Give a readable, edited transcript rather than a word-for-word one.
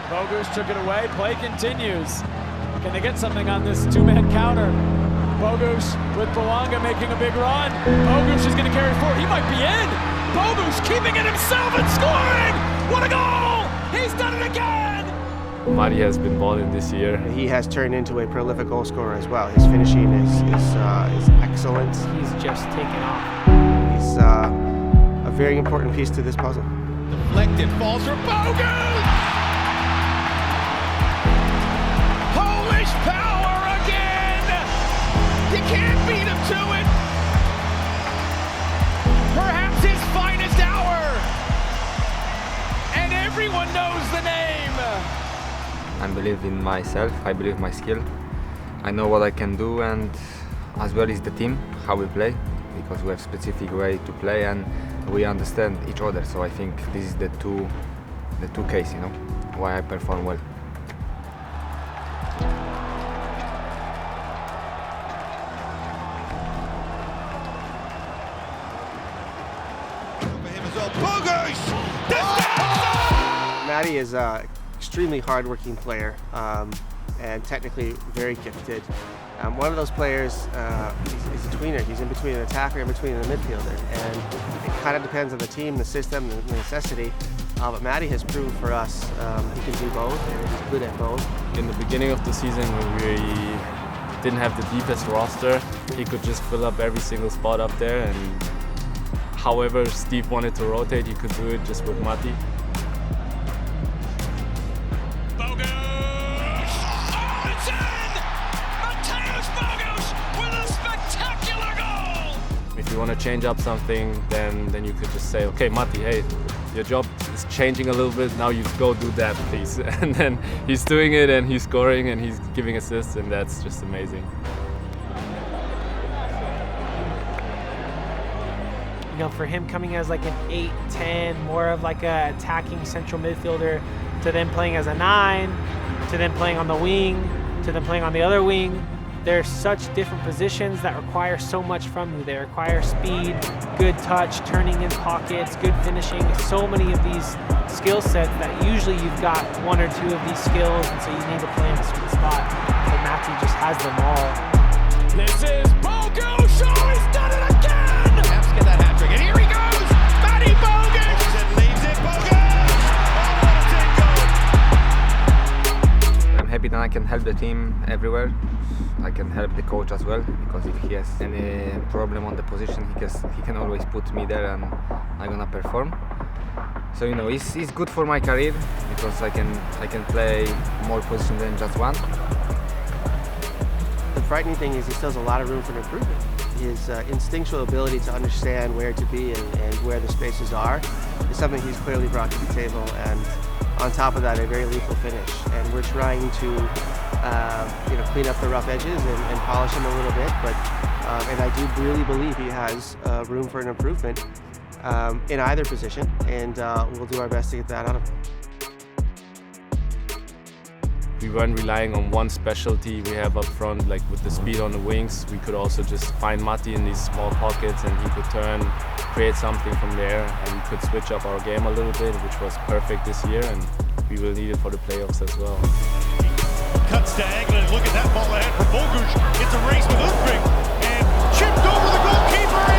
Bogusz took it away, play continues. Can they get something on this two-man counter? Bogusz with Bouanga making a big run. Bogusz is going to carry forward. He might be in. Bogusz keeping it himself and scoring. What a goal! He's done it again! Mari has been balling this year. He has turned into a prolific goal scorer as well. His finishing is excellent. He's just taken off. He's a very important piece to this puzzle. Deflected, falls for Bogusz! Polish power again! You can't beat him to it! Perhaps his finest hour! And everyone knows the name! I believe in myself, I believe in my skill. I know what I can do, and as well as the team, how we play, because we have specific way to play and we understand each other. So I think this is the two case, you know, why I perform well. For him as well, Bogusz! Matty is an extremely hard-working player and technically very gifted. One of those players is a tweener. He's in between an attacker and between a midfielder, and it kind of depends on the team, the system, the necessity. But Matty has proved for us he can do both, and he's good at both. In the beginning of the season, when we didn't have the deepest roster, he could just fill up every single spot up there, and however Steve wanted to rotate, he could do it just with Mati. Bogusz! Oh, it's in! Mateusz Bogusz with a spectacular goal! If you want to change up something, then you could just say, okay, Mati, hey, your job is changing a little bit, now you go do that, please. And then he's doing it, and he's scoring, and he's giving assists, and that's just amazing. You know, for him coming as like an 8-10, more of like a attacking central midfielder, to then playing as a 9, to then playing on the wing, to then playing on the other wing. There's such different positions that require so much from you. They require speed, good touch, turning in pockets, good finishing. So many of these skill sets that usually you've got one or two of these skills, and so you need to play in a sweet spot. But Matthew just has them all. This is Bogusz! Oh, he's done it again! Let's get that hat-trick, and here he goes! Matty Bogusz! Leaves it, Bogusz! Oh, what a goal! I'm happy that I can help the team everywhere. I can help the coach as well, because if he has any problem on the position, he can always put me there and I'm gonna perform. So you know, it's good for my career because I can play more positions than just one. The frightening thing is he still has a lot of room for improvement. His instinctual ability to understand where to be and where the spaces are is something he's clearly brought to the table, and on top of that, a very lethal finish. And we're trying to clean up the rough edges and polish him a little bit, but and I do really believe he has room for an improvement in either position, and we'll do our best to get that out of him. We weren't relying on one specialty we have up front, like with the speed on the wings. We could also just find Mati in these small pockets, and he could turn, create something from there, and we could switch up our game a little bit, which was perfect this year, and we will need it for the playoffs as well. Cuts to England, look at that ball ahead for Bogusz. It's a race with Utrecht, and chipped over the goalkeeper.